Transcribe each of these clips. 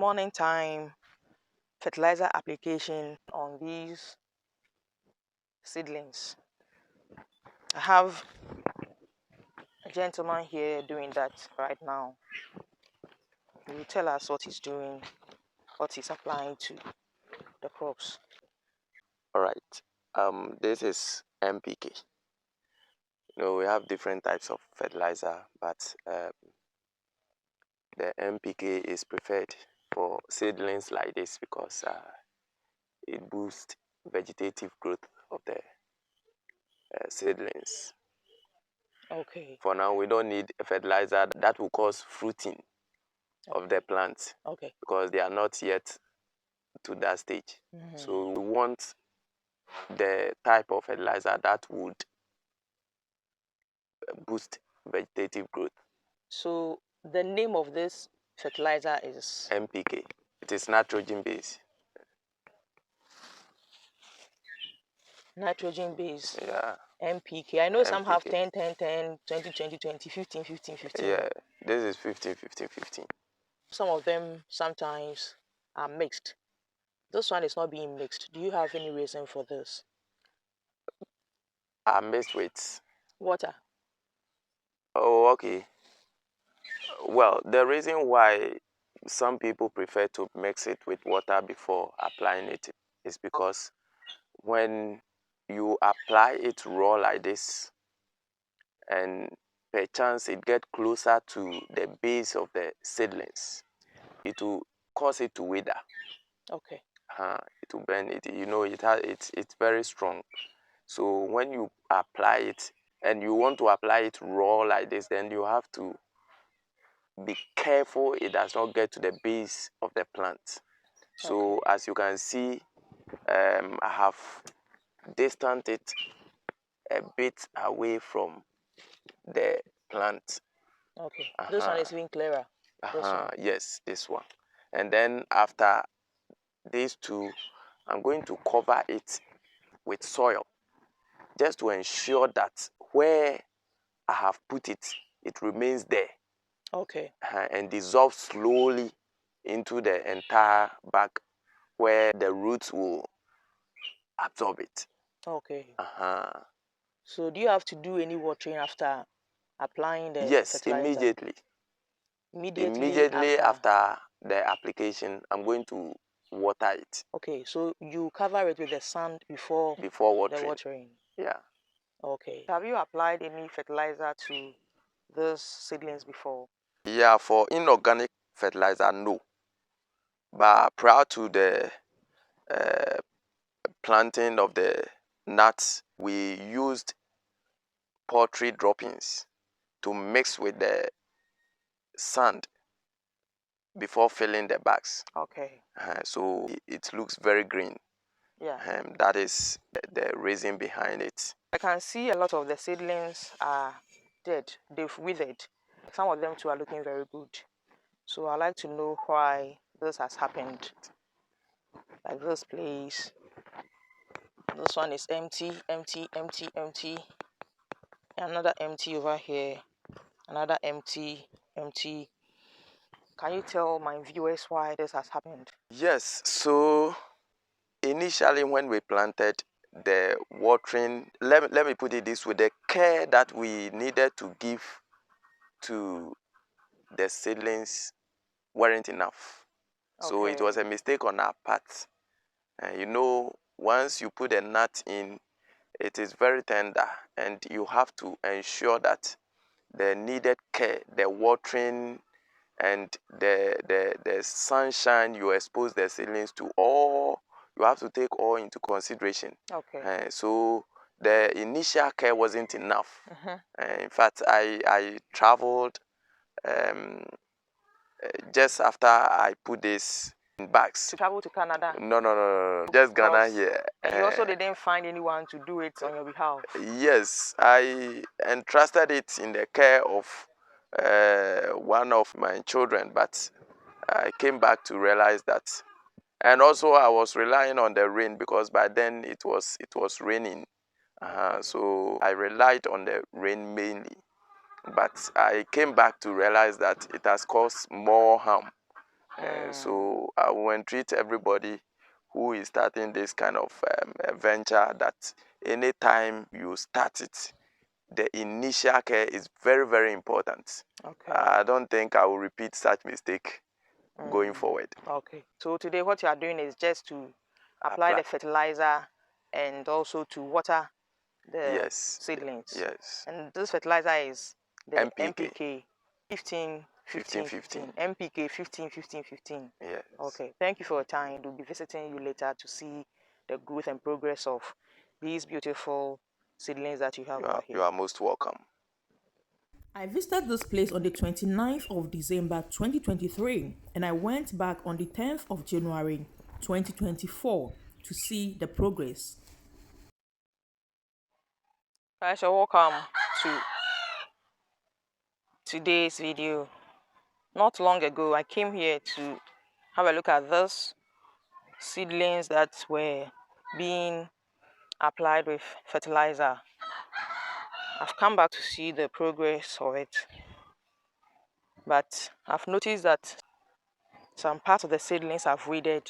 morning time fertilizer application on these seedlings. I have a gentleman here doing that right now. He will tell us what he's doing, what he's applying to the crops. All right. This is NPK. We have different types of fertilizer, but the NPK is preferred for seedlings like this because it boosts vegetative growth of the seedlings. Okay. For now, we don't need a fertilizer that will cause fruiting of the plants because they are not yet to that stage. So we want the type of fertilizer that would boost vegetative growth. So the name of this fertilizer is NPK. It is nitrogen based. Nitrogen based. Yeah. NPK. I know some have NPK. 10, 10, 10, 20, 20, 20, 15, 15, 15. Yeah, this is 15, 15, 15. Some of them sometimes are mixed. This one is not being mixed. Do you have any reason for this? Are mixed with water. Oh, okay. Well, the reason why some people prefer to mix it with water before applying it is because when you apply it raw like this and perchance it get closer to the base of the seedlings, it will cause it to wither. Okay. It will burn it. It's very strong. So when you apply it and you want to apply it raw like this, then you have to be careful it does not get to the base of the plant. So as you can see, I have distanced it a bit away from the plant. Okay. This one is even clearer. Yes, this one. And then after these two, I'm going to cover it with soil just to ensure that where I have put it, it remains there. Okay. And dissolves slowly into the entire bag where the roots will absorb it. Okay. So do you have to do any watering after applying the Yes, fertilizer? Immediately after the application, I'm going to water it. Okay, so you cover it with the sand before watering. the watering. Yeah. Okay. Have you applied any fertilizer to those seedlings before? Yeah, for inorganic fertilizer, no. But prior to the planting of the nuts, we used poultry droppings to mix with the sand before filling the bags. Okay. So it looks very green. Yeah. That is the reason behind it. I can see a lot of the seedlings are dead. They've withered. Some of them too are looking very good. So I'd like to know why this has happened. Like this place. This one is empty, empty, empty, empty. Another empty over here. Another empty, empty. Can you tell my viewers why this has happened? Yes, so initially when we planted, the watering, let me put it this way, the care that we needed to give to the seedlings weren't enough. So it was a mistake on our part. Once you put a nut in, it is very tender and you have to ensure that the needed care, the watering and the sunshine you expose the seedlings to, all you have to take all into consideration. So the initial care wasn't enough. In fact, I traveled just after I put this in bags. To travel to Canada? No. Just Ghana here. And you also didn't find anyone to do it on your behalf? Yes, I entrusted it in the care of one of my children, but I came back to realize that. And also I was relying on the rain because by then it was raining. So I relied on the rain mainly. But I came back to realize that it has caused more harm So I will entreat everybody who is starting this kind of venture that anytime you start it, the initial care is very, very important. Okay. I don't think I will repeat such mistake going forward. Okay. So today what you are doing is just to apply the fertilizer and also to water the seedlings. Yes. And this fertilizer is the NPK. 15, 15, 15. NPK 15, 15, 15. Yes. Okay. Thank you for your time. We'll be visiting you later to see the growth and progress of these beautiful seedlings that you have over here. You are most welcome. I visited this place on the 29th of December 2023 and I went back on the 10th of January 2024 to see the progress. Guys, you're welcome to today's video. Not long ago, I came here to have a look at this seedlings that were being applied with fertilizer. I've come back to see the progress of it, but I've noticed that some parts of the seedlings have withered.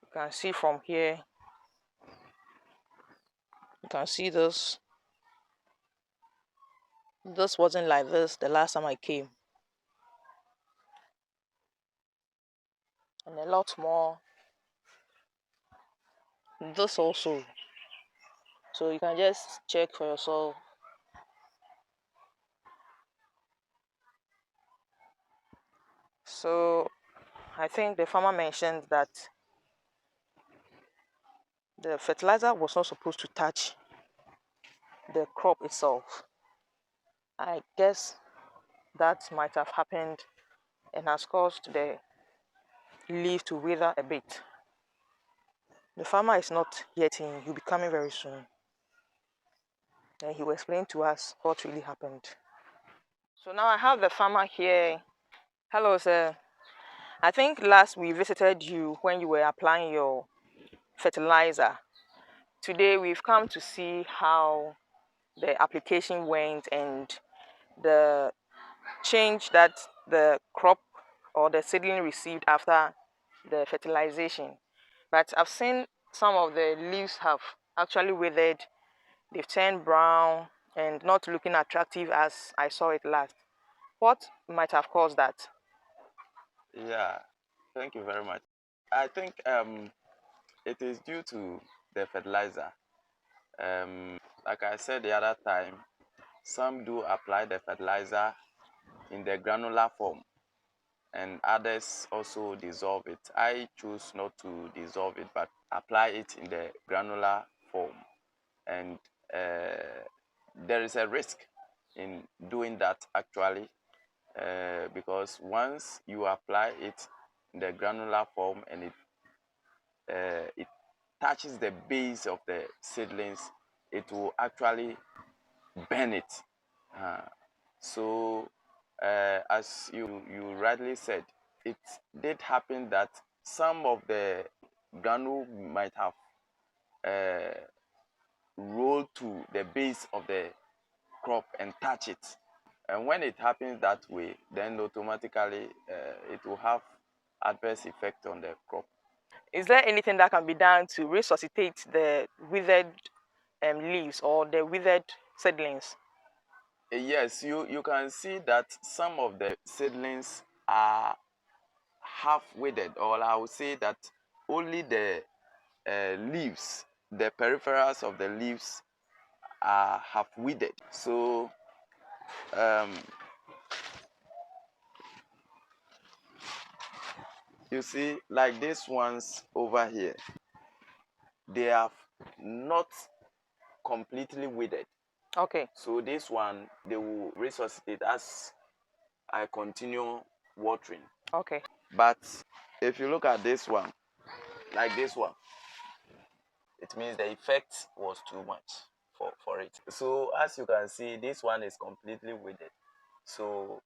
You can see from here, you can see this. This wasn't like this the last time I came. And a lot more. This also. So you can just check for yourself. So I think the farmer mentioned that the fertilizer was not supposed to touch the crop itself. I guess that might have happened and has caused the leaf to wither a bit. The farmer is not yet in. He'll be coming very soon. And he will explain to us what really happened. So now I have the farmer here. Hello, sir. I think last we visited you when you were applying your fertilizer. Today we've come to see how the application went and the change that the crop or the seedling received after the fertilization. But I've seen some of the leaves have actually withered. They've turned brown and not looking attractive as I saw it last. What might have caused that? Yeah, thank you very much. I think it is due to the fertilizer. Like I said the other time, some do apply the fertilizer in the granular form and others also dissolve it. I choose not to dissolve it but apply it in the granular form. And there is a risk in doing that actually, because once you apply it in the granular form and it touches the base of the seedlings, it will actually burn it. So as you rightly said, it did happen that some of the granule might have rolled to the base of the crop and touch it. And when it happens that way, then automatically it will have adverse effect on the crop. Is there anything that can be done to resuscitate the withered leaves or the withered seedlings? Yes, you can see that some of the seedlings are half withered, or I would say that only the leaves, the peripherals of the leaves are half withered. So you see, like these ones over here, they have not completely withered. Okay. So this one, they will resuscitate as I continue watering. Okay. But if you look at this one, like this one, it means the effect was too much for it. So as you can see, this one is completely withered. So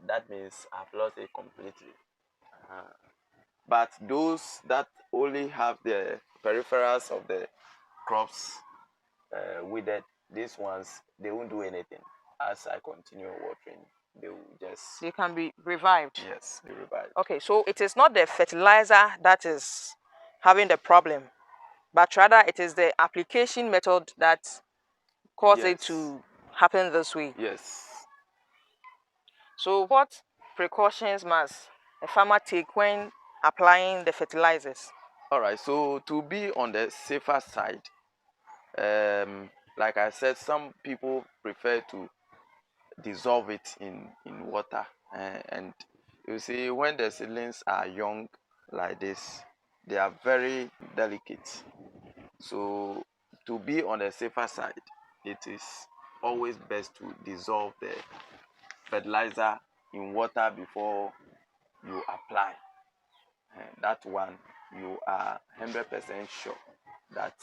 that means I've lost it completely. But those that only have the peripherals of the crops withered, these ones, they won't do anything as I continue watering. they will just, they can be revived. yes, be revived. Okay, so it is not the fertilizer that is having the problem, but rather it is the application method that caused it Yes. to happen this way. Yes. So what precautions must a farmer take when applying the fertilizers? All right, so to be on the safer side, like I said, some people prefer to dissolve it in water, and you see, when the seedlings are young like this, they are very delicate. So to be on the safer side, it is always best to dissolve the fertilizer in water before you apply. That one, you are 100% sure that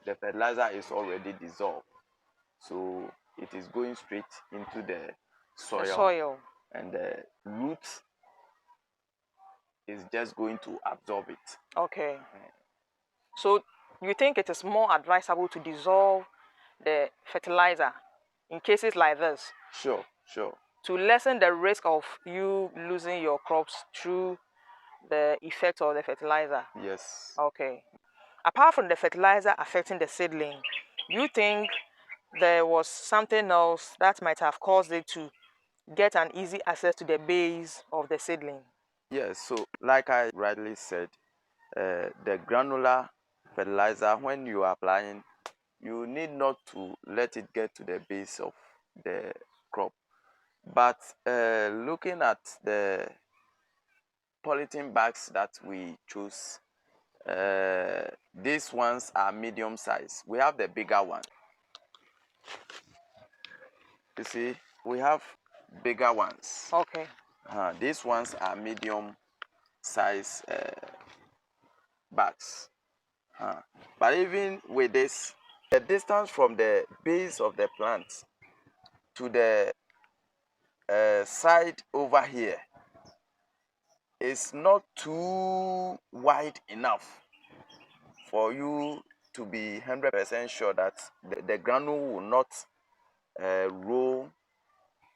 the fertilizer is already dissolved, so it is going straight into the soil, and the root is just going to absorb it. Okay. So you think it is more advisable to dissolve the fertilizer in cases like this? Sure, sure. To lessen the risk of you losing your crops through the effect of the fertilizer? Yes. Okay. Apart from the fertilizer affecting the seedling, do you think there was something else that might have caused it to get an easy access to the base of the seedling? Yes, so like I rightly said, the granular fertilizer, when you are applying, you need not to let it get to the base of the crop. But looking at the polythene bags that we chose, these ones are medium size. We have the bigger one. You see, we have bigger ones. Okay. These ones are medium size bags. But even with this, the distance from the base of the plant to the side over here is not too wide enough for you to be 100% sure that the granule will not roll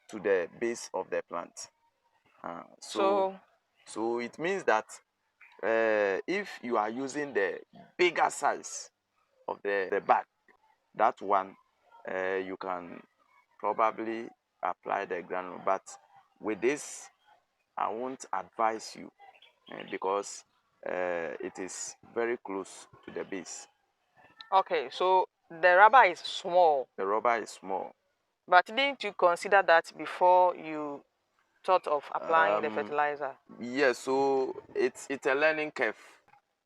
to the base of the plant. So it means that if you are using the bigger size of the bag, that one you can probably apply the granule. But with this, I won't advise you because it is very close to the base. Okay, so the rubber is small. The rubber is small. But didn't you consider that before you thought of applying the fertilizer? Yes, so it's a learning curve.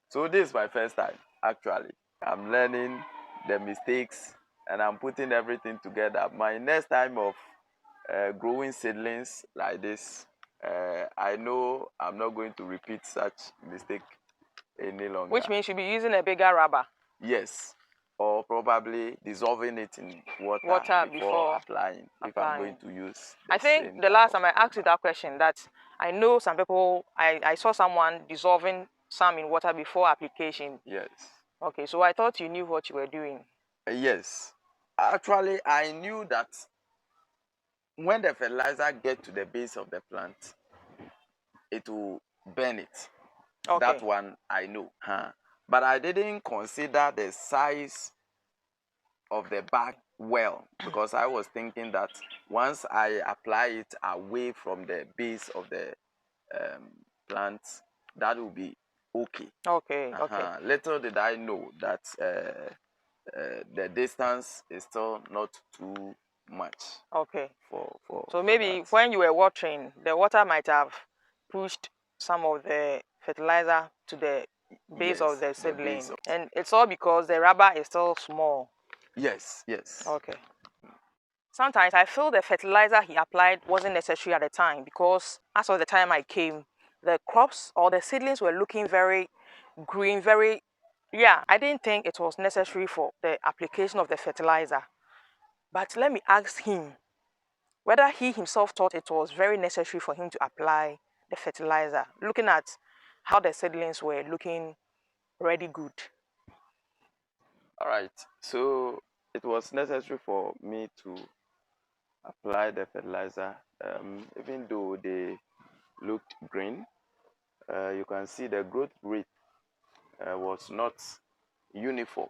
So this is my first time, actually. I'm learning the mistakes and I'm putting everything together. My next time of growing seedlings like this, I know I'm not going to repeat such mistake any longer. Which means you'll be using a bigger rubber. Yes, or probably dissolving it in water before applying. If I'm going to use I think the last time I asked you that question, that I know some people, I saw someone dissolving some in water before application. Yes. Okay, so I thought you knew what you were doing. Yes. Actually, I knew that when the fertilizer gets to the base of the plant, it will burn it. Okay. That one I know. But I didn't consider the size of the bag well, because I was thinking that once I apply it away from the base of the plant, that will be okay. Okay. Little did I know that the distance is still not too much. Okay. So maybe when you were watering, the water might have pushed some of the fertilizer to the base of the seedling, and it's all because the rubber is still small. Yes, yes. Okay. Sometimes I feel the fertilizer he applied wasn't necessary at the time, because as of the time I came, the crops or the seedlings were looking very green, I didn't think it was necessary for the application of the fertilizer. But let me ask him whether he himself thought it was very necessary for him to apply the fertilizer, looking at how the seedlings were looking really good. All right. So it was necessary for me to apply the fertilizer. Even though they looked green, you can see the growth rate was not uniform.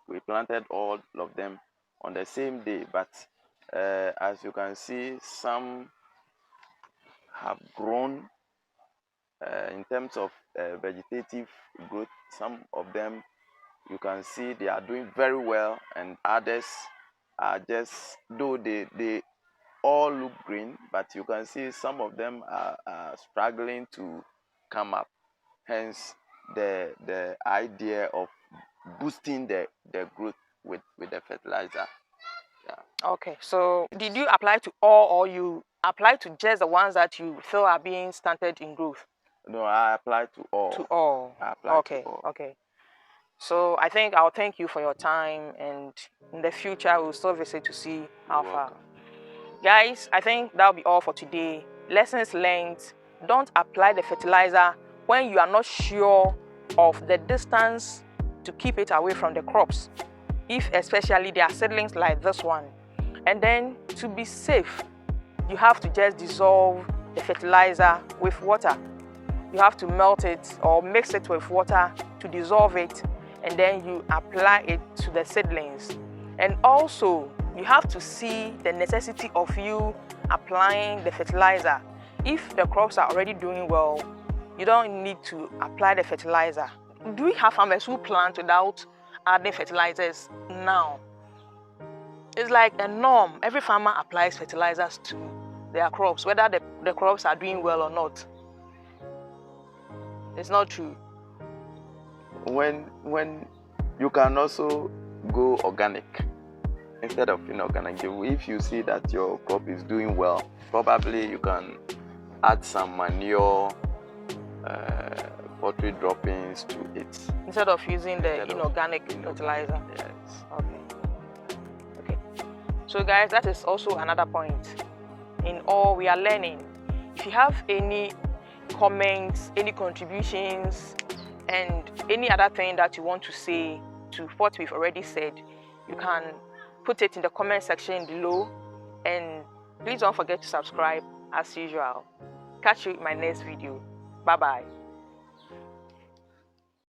We planted all of them on the same day, but as you can see, some have grown in terms of vegetative growth. Some of them you can see they are doing very well, and others are just, though they all look green, but you can see some of them are struggling to come up. Hence the idea of boosting the growth with the fertilizer. Yeah. Okay, so did you apply to all, or you apply to just the ones that you feel are being stunted in growth? No, I apply to all. To all. I apply Okay, to all. okay. So I think I'll thank you for your time, and in the future we'll still visit to see how You're far. welcome. Guys, I think that'll be all for today. Lessons learned. Don't apply the fertilizer when you are not sure of the distance to keep it away from the crops, if especially there are seedlings like this one. And then to be safe, you have to just dissolve the fertilizer with water. You have to melt it or mix it with water to dissolve it, and then you apply it to the seedlings. And also, you have to see the necessity of you applying the fertilizer. If the crops are already doing well, you don't need to apply the fertilizer. Do we have farmers who plant without adding fertilizers now? It's like a norm. Every farmer applies fertilizers to their crops, whether the crops are doing well or not. It's not true. When you can also go organic instead of inorganic. If you see that your crop is doing well, probably you can add some manure, poultry droppings to it Instead of using the inorganic fertilizer. Yes. Okay. So guys, that is also another point. In all, we are learning. If you have any comments, any contributions, and any other thing that you want to say to what we've already said, you can put it in the comment section below. And please don't forget to subscribe as usual. Catch you in my next video. Bye bye.